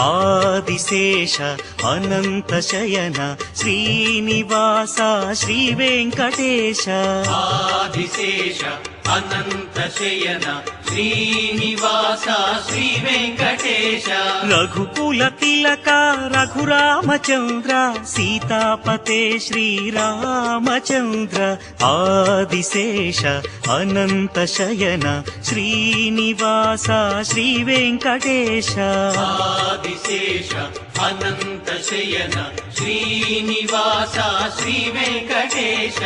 ఆదిశేష అనంత శయన శ్రీనివాస శ్రీ వెంకటేశ ఆదిశేష అనంత శయన శ్రీనివాస శ్రీ వెంకటేశ రఘుకుల తిలక రఘురామచంద్ర సీతాపతే శ్రీరామచంద్ర ఆదిశేష అనంత శయన శ్రీనివాస శ్రీ వెంకటేశ ఆదిశేష అనంత శయన శ్రీనివాస శ్రీ వెంకటేశ